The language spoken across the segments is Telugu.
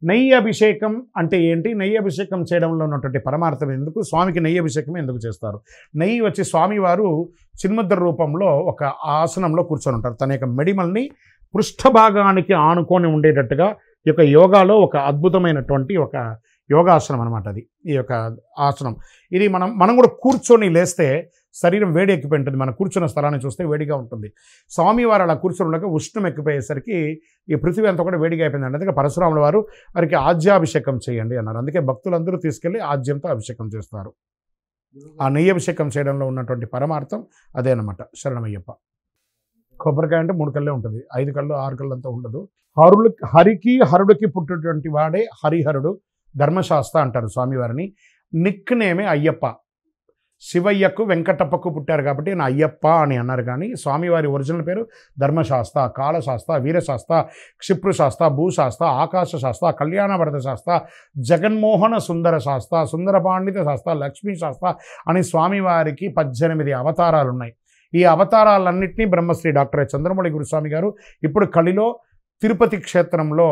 నెయ్యి అభిషేకం అంటే ఏంటి, నెయ్యి అభిషేకం చేయడంలో ఉన్నటువంటి పరమార్థం ఎందుకు, స్వామికి నెయ్యి అభిషేకం ఎందుకు చేస్తారు? నెయ్యి వచ్చి స్వామివారు చిన్ముద్ర రూపంలో ఒక ఆసనంలో కూర్చొని ఉంటారు. తన యొక్క మెడిమల్ని పృష్ఠభాగానికి ఆనుకొని ఉండేటట్టుగా ఈ యొక్క యోగాలో ఒక అద్భుతమైనటువంటి ఒక యోగాసనం అనమాట అది. ఈ యొక్క ఆసనం ఇది మనం కూడా కూర్చొని లేస్తే శరీరం వేడి ఎక్కిపోయి ఉంటుంది. మనం కూర్చున్న స్థలాన్ని చూస్తే వేడిగా ఉంటుంది. స్వామివారు అలా కూర్చొని ఉండగా ఉష్ణం ఎక్కిపోయేసరికి ఈ పృథివీ అంతా కూడా వేడిగా అయిపోయిందండి. అందుకే పరశురాముల వారు వారికి ఆజ్యాభిషేకం చేయండి అన్నారు. అందుకే భక్తులందరూ తీసుకెళ్ళి ఆజ్యంతో అభిషేకం చేస్తారు. ఆ నెయ్యి అభిషేకం చేయడంలో ఉన్నటువంటి పరమార్థం అదే అనమాట. శరణమయ్యప్ప. కొబ్బరికాయ అంటే 3 కళ్ళే ఉంటుంది, 5 కళ్ళు 6 కళ్ళు అంతా ఉండదు. హరికి హరుడికి పుట్టినటువంటి వాడే హరిహరుడు, ధర్మశాస్త్ర అంటారు స్వామివారిని. నిక్ నేమే అయ్యప్ప. శివయ్యకు వెంకటప్పకు పుట్టారు కాబట్టి నా అయ్యప్ప అని అన్నారు. కానీ స్వామివారి ఒరిజినల్ పేరు ధర్మశాస్త్ర, కాళశాస్త్ర, వీరశాస్త్ర, క్షిప్రశాస్త్ర, భూశాస్త్ర, ఆకాశశాస్త్ర, కళ్యాణభరత శాస్త్ర, జగన్మోహన సుందర శాస్త్ర, సుందర పాండిత శాస్త్ర, లక్ష్మీ శాస్త్ర అని స్వామివారికి 18 అవతారాలు ఉన్నాయి. ఈ అవతారాలన్నింటినీ బ్రహ్మశ్రీ డాక్టర్ చంద్రమౌళి గురుస్వామి గారు ఇప్పుడు కలిలో తిరుపతి క్షేత్రంలో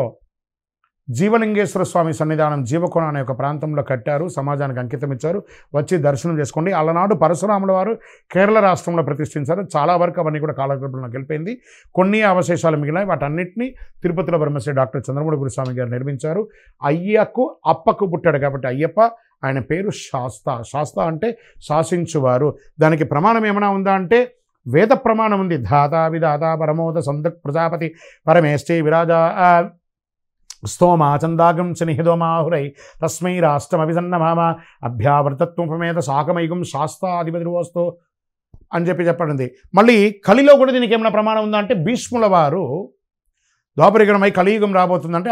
జీవలింగేశ్వర స్వామి సన్నిధానం జీవకోణ అనే ఒక ప్రాంతంలో కట్టారు. సమాజానికి అంకితం ఇచ్చారు. వచ్చి దర్శనం చేసుకోండి. అలనాడు పరశురాముల వారు కేరళ రాష్ట్రంలో ప్రతిష్ఠించారు. చాలా వరకు అవన్నీ కూడా కాలగర్భంలో గెలిపోయింది. కొన్ని అవశేషాలు మిగిలినాయి. వాటన్నిటిని తిరుపతిలో బ్రహ్మశ్రీ డాక్టర్ చంద్రమౌళి గురుస్వామి గారు నిర్మించారు. అయ్యకు అప్పకు పుట్టాడు కాబట్టి అయ్యప్ప. ఆయన పేరు శాస్త. శాస్త అంటే శాసించువారు. దానికి ప్రమాణం ఏమైనా ఉందా అంటే వేద ప్రమాణం ఉంది. ధాతా విధాత పరమోద సందక్ ప్రజాపతి పరమేష్ఠి విరాజా స్తోమా చందాగం చనిహిదోమాహురై తస్మై రాష్ట్రమభిసన్నమామ అభ్యావర్తత్వమేత శాకమైగం శాస్త్రాధిపతివస్తు అని చెప్పబడింది. మళ్ళీ కలిలో కూడా దీనికి ఏమైనా ప్రమాణం ఉందా అంటే భీష్ముల వారు ద్వాపరయుగమై కలియుగం రాబోతుందంటే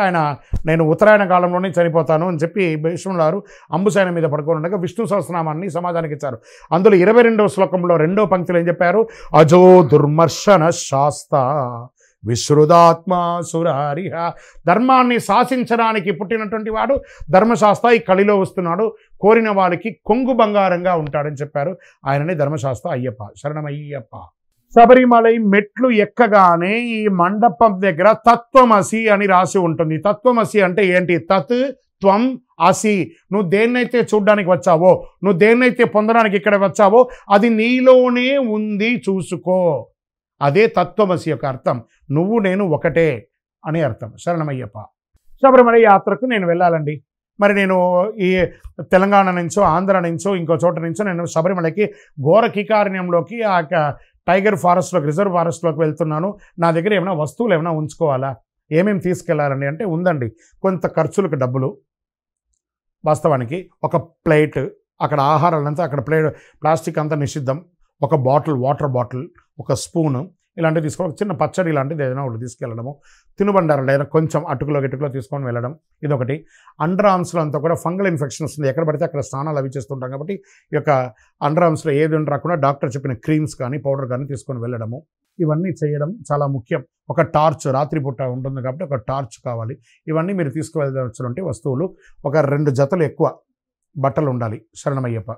నేను ఉత్తరాయణ కాలంలోనే చనిపోతాను అని చెప్పి భీష్ముల వారు అంబుసైన మీద పడుకొని ఉండగా విష్ణు సహస్రనామాన్ని సమాజానికి ఇచ్చారు. అందులో 22వ శ్లోకంలో 2వ పంక్తిలో ఏం చెప్పారు? అజో దుర్మర్శన శాస్త విశ్రుదాత్మా సురారిహ. ధర్మాన్ని శాసించడానికి పుట్టినటువంటి వాడు ధర్మశాస్త్ర ఈ కలిలో వస్తున్నాడు. కోరిన వారికి కొంగు బంగారంగా ఉంటాడని చెప్పారు. ఆయనని ధర్మశాస్త్ర అయ్యప్ప. శరణమయ్యప్ప. శబరిమలై మెట్లు ఎక్కగానే ఈ మండపం దగ్గర తత్వమసి అని రాసి ఉంటుంది. తత్వమసి అంటే ఏంటి? తత్ త్వం అసి. నువ్వు దేన్నైతే చూడ్డానికి వచ్చావో, నువ్వు దేన్నైతే పొందడానికి ఇక్కడ వచ్చావో అది నీలోనే ఉంది, చూసుకో. అదే తత్వమసి యొక్క అర్థం. నువ్వు నేను ఒకటే అని అర్థం. శరణమయ్యప్ప. శబరిమల యాత్రకు నేను వెళ్ళాలండి. మరి నేను ఈ తెలంగాణ నుంచో ఆంధ్ర నుంచో ఇంకో చోట నుంచో నేను శబరిమలకి ఘోర కీకారణ్యంలోకి ఆ టైగర్ ఫారెస్ట్లోకి రిజర్వ్ ఫారెస్ట్లోకి వెళ్తున్నాను. నా దగ్గర ఏమైనా వస్తువులు ఏమైనా ఉంచుకోవాలా? ఏమేమి తీసుకెళ్లాలండి అంటే ఉందండి. కొంత ఖర్చులకు డబ్బులు, వాస్తవానికి ఒక ప్లేట్, అక్కడ ఆహారాలంతా అక్కడ ప్లాస్టిక్ అంతా నిషిద్ధం. ఒక బాటిల్, వాటర్ బాటిల్, ఒక స్పూను ఇలాంటివి తీసుకోవడం, చిన్న పచ్చడి ఇలాంటిది ఏదైనా ఒకటి తీసుకెళ్ళడము, తినుబండారాలు లేదా కొంచెం అటుకులో గిటుకులో తీసుకొని వెళ్ళడం, ఇదొకటి. అండర్ ఆర్మ్స్లో అంతా కూడా ఫంగల్ ఇన్ఫెక్షన్ వస్తుంది. ఎక్కడ పడితే అక్కడ స్నానాలు అవి చేస్తుంటాం కాబట్టి ఈ యొక్క అండర్ ఆర్మ్స్లో ఏది రాకుండా డాక్టర్ చెప్పిన క్రీమ్స్ కానీ పౌడర్ కానీ తీసుకొని వెళ్ళడము, ఇవన్నీ చేయడం చాలా ముఖ్యం. ఒక టార్చ్, రాత్రిపూట ఉంటుంది కాబట్టి ఒక టార్చ్ కావాలి. ఇవన్నీ మీరు తీసుకువెళ్ళవచ్చునంటే వస్తువులు. ఒక 2 జతలు ఎక్కువ బట్టలు ఉండాలి. శరణమయ్యప్ప.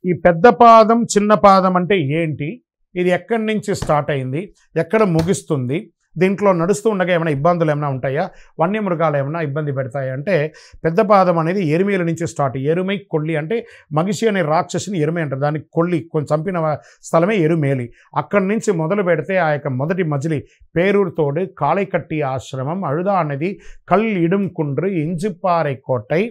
ఈ పెద్ద పాదం చిన్న పాదం అంటే ఏంటి? ఇది ఎక్కడి నుంచి స్టార్ట్ అయింది, ఎక్కడ ముగిస్తుంది, దీంట్లో నడుస్తూ ఉండగా ఏమైనా ఇబ్బందులు ఏమైనా ఉంటాయా, వన్యమృగాలు ఏమైనా ఇబ్బంది పెడతాయా అంటే పెద్ద పాదం అనేది ఎరుమేల నుంచి స్టార్ట్. ఎరుమై కొల్లి అంటే మగిషి అనే రాక్షసిని ఎరుమే అంటారు. దానికి కొల్లి కొంచెం చంపిన స్థలమే ఎరుమేలి. అక్కడి నుంచి మొదలు పెడితే ఆ యొక్క మొదటి మజిలీ పేరూరుతోడు, కాళైకట్టి ఆశ్రమం, అழுదా అనేది, కల్ ఇడుం కుండ్రు, ఇంజిపాறை కోட்டை,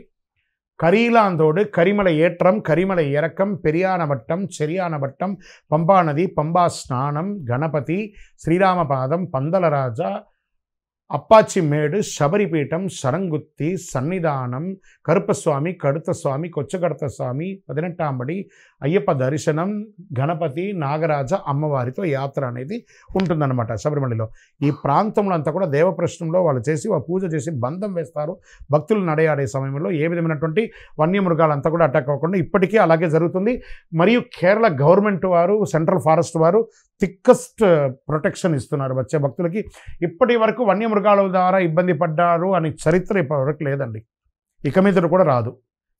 கரியிலாந்தோடு, கரிமலை ஏற்றம், கரிமலை இறக்கம், பெரியானவட்டம், செரியானவட்டம், பம்பா நதி, பம்பா ஸ்நானம், கணபதி, ஸ்ரீராமபாதம், பந்தலராஜா, అప్పాచి మేడు, శబరిపీఠం, శరంగుత్తి, సన్నిధానం, కరుపస్వామి, కడుత స్వామి, కొచ్చగడత స్వామి, 18 అయ్యప్ప దర్శనం, గణపతి, నాగరాజ, అమ్మవారితో యాత్ర అనేది ఉంటుందన్నమాట శబరిమలలో. ఈ ప్రాంతంలో అంతా కూడా దేవప్రశ్నంలో వాళ్ళు చేసి పూజ చేసి బంధం వేస్తారు. భక్తులు నడయాడే సమయంలో ఏ విధమైనటువంటి వన్యమృగాలంతా కూడా అటాక్ అవ్వకుండా ఇప్పటికీ అలాగే జరుగుతుంది. మరియు కేరళ గవర్నమెంట్ వారు, సెంట్రల్ ఫారెస్ట్ వారు థిక్కెస్ట్ ప్రొటెక్షన్ ఇస్తున్నారు వచ్చే భక్తులకి. ఇప్పటి వరకు వన్యమృగాల ద్వారా ఇబ్బంది పడ్డారు అని చరిత్ర ఇప్పటివరకు లేదండి. ఇక మీద కూడా రాదు.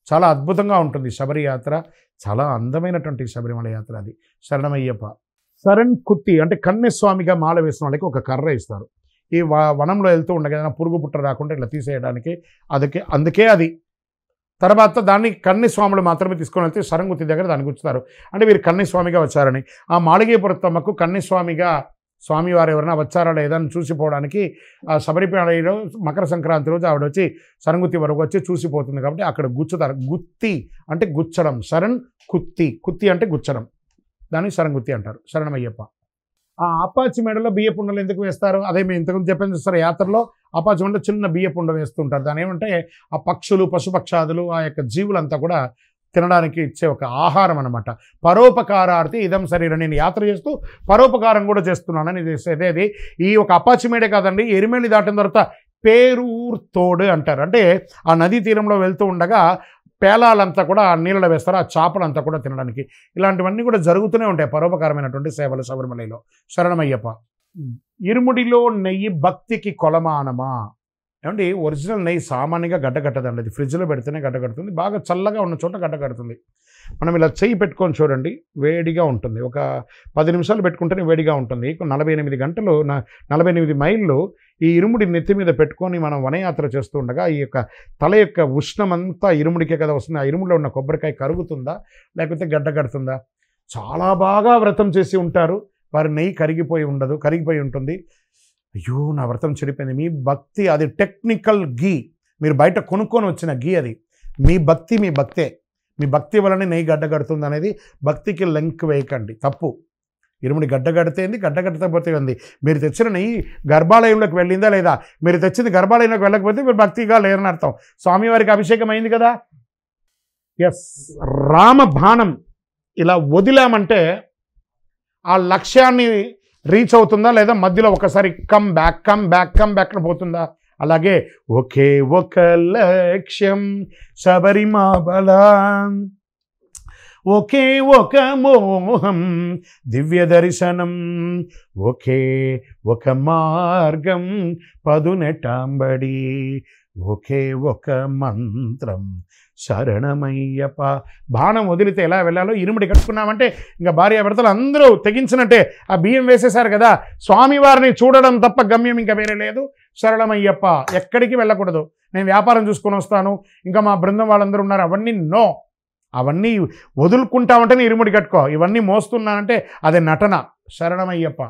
చాలా అద్భుతంగా ఉంటుంది శబరి యాత్ర. చాలా అందమైనటువంటి శబరిమల యాత్ర అది. శరణమయ్యప్ప. శరణ్ కుత్తి అంటే కన్నెస్వామిగా మాల వేసిన వాళ్ళకి ఒక కర్ర ఇస్తారు. ఈ వనంలో వెళ్తూ ఉండగా ఏదైనా పురుగు పుట్ట రాకుండా ఇట్లా తీసేయడానికి అందుకే అది. తర్వాత దాన్ని కన్నిస్వాములు మాత్రమే తీసుకొని వెళ్తే సరంగుత్తి దగ్గర దాన్ని గుచ్చుతారు. అంటే వీరు కన్నిస్వామిగా వచ్చారని. ఆ మాళిగేపురత్తమ్మకు కన్నిస్వామిగా స్వామివారు ఎవరైనా వచ్చారా లేదా అని చూసిపోవడానికి ఆ శబరిమలలో మకర సంక్రాంతి రోజు ఆవిడ వచ్చి సరంగుత్తి వరకు వచ్చి చూసిపోతుంది. కాబట్టి అక్కడ గుచ్చుతారు. గుత్తి అంటే గుచ్చడం, శరణ్ కుత్తి, కుత్తి అంటే గుచ్చడం, దాన్ని శరంగుత్తి అంటారు. శరణమయ్యప్ప. ఆ అప్పాచి మెడలో బియ్యపు ఉండలు ఎందుకు వేస్తారు? అదే మేము ఇంతకుముందు చెప్పాను చూస్తారు, యాత్రలో అప్పాచి మెడలో చిన్న బియ్యపు ఉండ వేస్తుంటారు. దాని ఏమంటే ఆ పక్షులు, పశుపక్షాదులు, ఆ యొక్క జీవులంతా కూడా తినడానికి ఇచ్చే ఒక ఆహారం అనమాట. పరోపకారార్థి ఇదం శరీరం. నేను యాత్ర చేస్తూ పరోపకారం కూడా చేస్తున్నానని ఇది. ఈ ఒక అప్పాచి మేడే కాదండి, ఎరిమేలి దాటిన తర్వాత పేరూర్ తోడు అంటారు. అంటే ఆ నదీ తీరంలో వెళ్తూ ఉండగా పేలాలంతా కూడా ఆ నీళ్ళలో వేస్తారు, ఆ చేపలంతా కూడా తినడానికి. ఇలాంటివన్నీ కూడా జరుగుతూనే ఉంటాయి, పరోపకారమైనటువంటి సేవలు శబరిమలలో. శరణమయ్యప్ప. ఇరుముడిలో నెయ్యి భక్తికి కొలమానమా? ఏమండి, ఒరిజినల్ నెయ్యి సామాన్యంగా గడ్డగట్టదండి. అది ఫ్రిడ్జ్లో పెడితేనే గడ్డగడుతుంది. బాగా చల్లగా ఉన్న చోట గడ్డగడుతుంది. మనం ఇలా చెయ్యి పెట్టుకొని చూడండి, వేడిగా ఉంటుంది. ఒక 10 నిమిషాలు పెట్టుకుంటేనే వేడిగా ఉంటుంది. 48 గంటలు 48 మైళ్ళు ఈ ఇరుముడి నెత్తి మీద పెట్టుకొని మనం వనయాత్ర చేస్తూ ఉండగా ఈ యొక్క తల యొక్క ఉష్ణమంతా ఇరుముడికే కదా వస్తుంది. ఆ ఇరుముడిలో ఉన్న కొబ్బరికాయ కరుగుతుందా లేకపోతే గడ్డగడుతుందా? చాలా బాగా వ్రతం చేసి ఉంటారు వారి. నెయ్యి కరిగిపోయి ఉంటుంది. అయ్యో, నా వ్రతం చెడిపోయింది. మీ భక్తి అది టెక్నికల్ గీ, మీరు బయట కొనుక్కొని వచ్చిన గీ అది. మీ భక్తే. మీ భక్తి వలనే నెయ్యి గడ్డగడుతుంది అనేది భక్తికి లింక్ వేయకండి, తప్పు. ఇరుముడి గడ్డగడితేంది, గడ్డగట్టకపోతే ఉంది. మీరు తెచ్చిన నెయ్యి గర్భాలయంలోకి వెళ్ళిందా లేదా? మీరు తెచ్చింది గర్భాలయంలోకి వెళ్ళకపోతే మీరు భక్తిగా లేరని అర్థం. స్వామివారికి అభిషేకం అయింది కదా. ఎస్, రామ బాణం ఇలా వదిలామంటే ఆ లక్ష్యాన్ని రీచ్ అవుతుందా లేదా? మధ్యలో ఒకసారి కమ్ బ్యాక్ పోతుందా? అలాగే ఒకే ఒక లక్ష్యం శబరిమల, ఒకే ఒక మోహం దివ్య దర్శనం, ఒకే ఒక మార్గం పదునెటాంబడి, ఒకే ఒక మంత్రం శరణమయ్యప్ప. బాణం వదిలితే ఎలా వెళ్ళాలో ఇరుముడి కట్టుకున్నామంటే ఇంకా భార్యాభర్తలు అందరూ తెగించినట్టే. ఆ బియ్యం వేసేశారు కదా, స్వామివారిని చూడడం తప్ప గమ్యం ఇంకా వేరే లేదు. శరణమయ్యప్ప. ఎక్కడికి వెళ్ళకూడదు. నేను వ్యాపారం చూసుకొని వస్తాను, ఇంకా మా బృందం వాళ్ళందరూ ఉన్నారు, అవన్నీ నో. అవన్నీ వదులుకుంటామంటే ఇరుముడి కట్టుకో. ఇవన్నీ మోస్తున్నానంటే అదే నటన. శరణమయ్యప్ప.